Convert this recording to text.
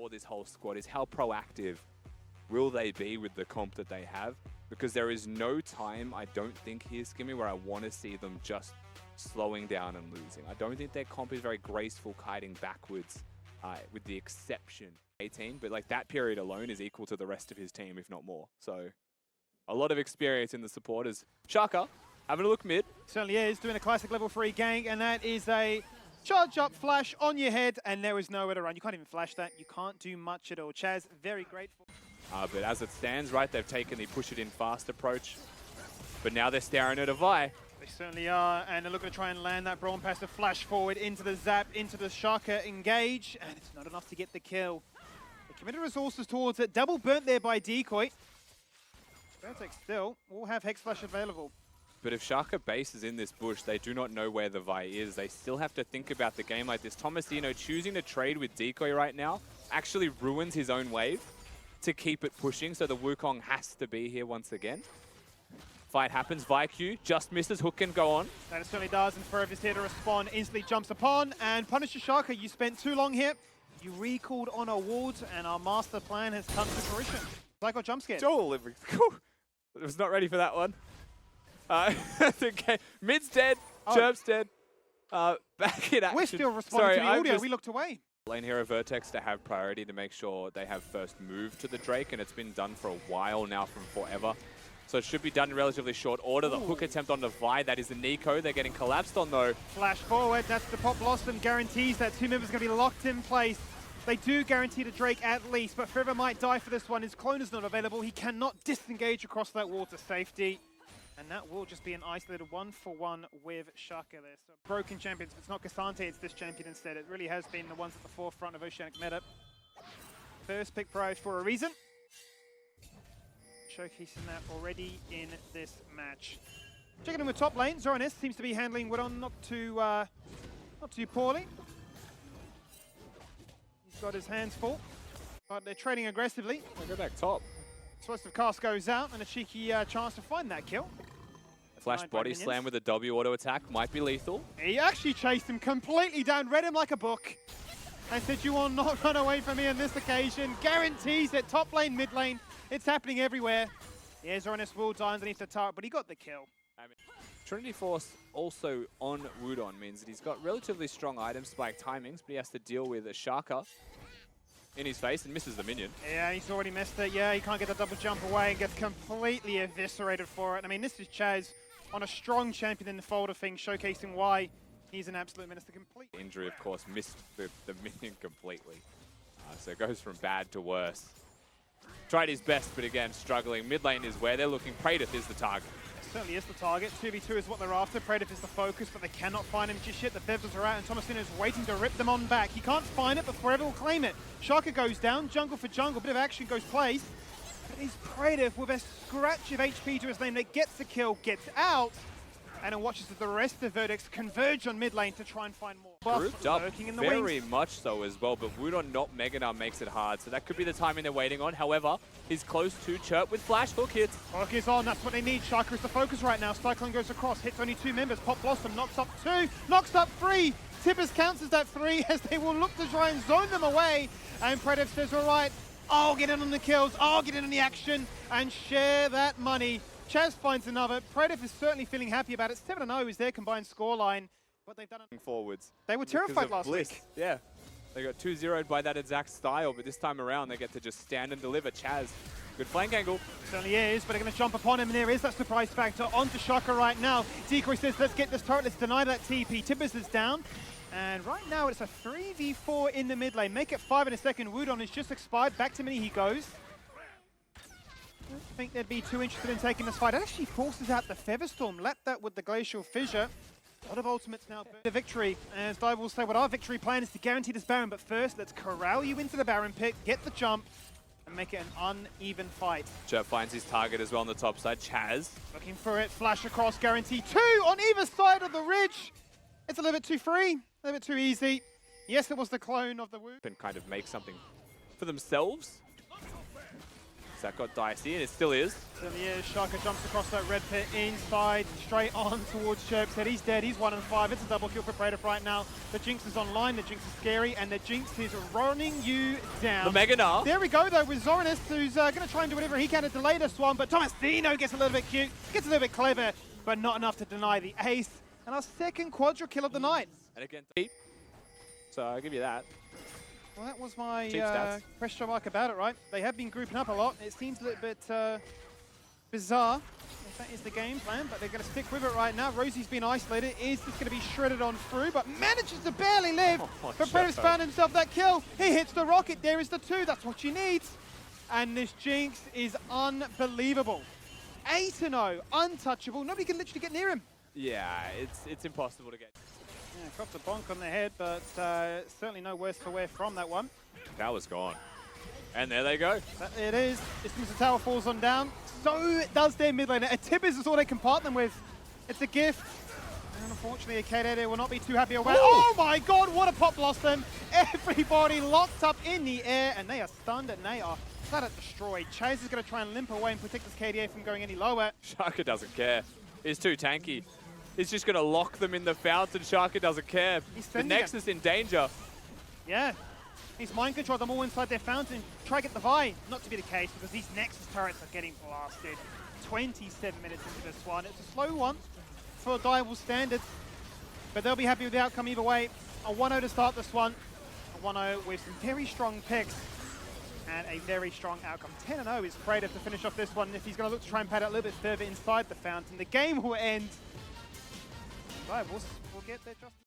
for this whole squad is how proactive will they be with the comp that they have? Because there is no time, I don't think here, Skimmy, where I want to see them just slowing down and losing. I don't think their comp is very graceful kiting backwards, with the exception 18, but like that period alone is equal to the rest of his team, if not more. So a lot of experience in the supporters. Shaka, having a look mid. Certainly is, doing a classic level 3 gank, and that is a charge up flash on your head, and there is nowhere to run. You can't even flash that. You can't do much at all. Chazz, very grateful. But as it stands, right, they've taken the push it in fast approach. But now they're staring at a Vi. They certainly are, and they're looking to try and land that Brawn passive flash forward into the zap, into the Shaka engage, and it's not enough to get the kill. They committed resources towards it. Double burnt there by Decoy. Vertex still will have Hex Flash available. But if Shaka base is in this bush, they do not know where the Vi is. They still have to think about the game like this. Tomasino choosing to trade with Decoy right now actually ruins his own wave to keep it pushing, so the Wukong has to be here once again. Fight happens, Vi Q just misses, hook can go on. And it certainly does, and Forever's here to respond, instantly jumps upon, and punishes Shaka. You spent too long here. You recalled on a ward, and our master plan has come to fruition. Psycho jump scare. Joel, I was not ready for that one. Okay. Mid's dead, Chirp's dead. Back in action. We're still responding to the audio, we looked away. Lane hero Vertex to have priority to make sure they have first move to the Drake, and it's been done for a while now, from forever. So it should be done in relatively short order. The hook attempt on the Vi, that is the Nico. They're getting collapsed on though. Flash forward, that's the Pop Blossom, guarantees that two members are going to be locked in place. They do guarantee the Drake at least, but Forever might die for this one. His clone is not available. He cannot disengage across that wall to safety. And that will just be an isolated 1-for-1 with Shaka there. So broken champions. If it's not Cassante, it's this champion instead. It really has been the ones at the forefront of Oceanic meta. First pick prize for a reason. Showcasing that already in this match. Checking in with top lane. Zorenous seems to be handling Woodon not too poorly. He's got his hands full, but they're trading aggressively. They go back top. Explosive cast goes out, and a cheeky chance to find that kill. Flash body slam with a W auto attack might be lethal. He actually chased him completely down, read him like a book, and said, "You will not run away from me on this occasion." Guarantees it. Top lane, mid lane. It's happening everywhere. Yeah, Zorenous will die underneath the turret, but he got the kill. Trinity Force also on Wudon means that he's got relatively strong item spike timings, but he has to deal with a Shaka in his face and misses the minion. Yeah, he's already missed it. Yeah, he can't get the double jump away and gets completely eviscerated for it. I mean, this is Chazz on a strong champion in the fold of things, showcasing why he's an absolute menace to complete. Injury, of course, missed the minion completely. So it goes from bad to worse. Tried his best, but again, struggling. Mid lane is where they're looking. Praedyth is the target. Certainly is the target. 2v2 is what they're after. Praedyth is the focus, but they cannot find him just yet. The Bevels are out, and Tomasino is waiting to rip them on back. He can't find it, but Forever will claim it. Shaka goes down, jungle for jungle, bit of action goes place. But it's Praedyth with a scratch of HP to his name that gets the kill, gets out, and it watches the rest of Vertex converge on mid lane to try and find more. Grouped up very much so as well, but Wudon not Meganar makes it hard, so that could be the timing they're waiting on. However, he's close to Chirp with flash hook hits. Hook is on, that's what they need. Shaka is the focus right now. Cyclone goes across, hits only two members. Pop Blossom knocks up two, knocks up three. Tippers counts as that three as they will look to try and zone them away. And Praedyth says, all right, I'll get in on the kills, I'll get in on the action and share that money. Chazz finds another. Praedyth is certainly feeling happy about it. 7-0 is their combined scoreline. But they've done it forwards. They were terrified last week. Yeah, they got 2-0'd by that exact style, but this time around they get to just stand and deliver. Chazz, good flank angle. Certainly is, but they're going to jump upon him, and there is that surprise factor onto Shaka right now. Decoy says, let's get this turret, let's deny that TP. Tippers is down, and right now it's a 3v4 in the mid lane. Make it 5 in a second. Wudon is just expired. Back to mini he goes. I don't think they'd be too interested in taking this fight. It actually forces out the Featherstorm. Let that with the Glacial Fissure. A lot of ultimates now. The victory, as Dive will say, what our victory plan is to guarantee this Baron, but first, let's corral you into the Baron pit, get the jump, and make it an uneven fight. Chirp finds his target as well on the top side. Chazz. Looking for it, flash across, guarantee two on either side of the ridge. It's a little bit too free, a little bit too easy. Yes, it was the clone of the Wu. And kind of make something for themselves. That got dicey, and it still is. So yeah, Shaka jumps across that red pit inside, straight on towards Chirp's head. He's dead, he's 1 and 5. It's a double kill for Praedyth right now. The Jinx is online, the Jinx is scary, and the Jinx is running you down. The Mega Gnar. There we go though with Zorenous, who's going to try and do whatever he can to delay this one, but Tomasino gets a little bit cute, gets a little bit clever, but not enough to deny the ace. And our second quadra kill of the night. And again, so I'll give you that. Well, that was my question mark about it, right? They have been grouping up a lot. It seems a little bit bizarre if that is the game plan, but they're going to stick with it right now. Rosie's been isolated. Is this going to be shredded on through, but manages to barely live. But Praedyth's found himself that kill. He hits the rocket. There is the 2. That's what you need. And this Jinx is unbelievable. 8-0, untouchable. Nobody can literally get near him. Yeah, it's impossible to get. Yeah, got the bonk on the head, but certainly no worse for wear from that one. That was gone. And there they go. It is. As soon as the tower falls on down, so does their mid laner. A Tibbers is all they can part them with. It's a gift. And unfortunately, a KD will not be too happy away. Oh my god, what a pop blossom. Everybody locked up in the air, and they are stunned, and they are flat out destroyed. Chazz is going to try and limp away and protect this KDA from going any lower. Shaka doesn't care. He's too tanky. He's just going to lock them in the fountain. Shaka doesn't care. The Nexus in danger. Yeah. He's mind controlled them all inside their fountain. Try to get the Vi. Not to be the case because these Nexus turrets are getting blasted. 27 minutes into this one. It's a slow one for Diable standards, but they'll be happy with the outcome either way. A 1-0 to start this one. A 1-0 with some very strong picks and a very strong outcome. 10-0 is Praedyth to finish off this one. If he's going to look to try and pad out a little bit further inside the fountain, the game will end. We'll get there just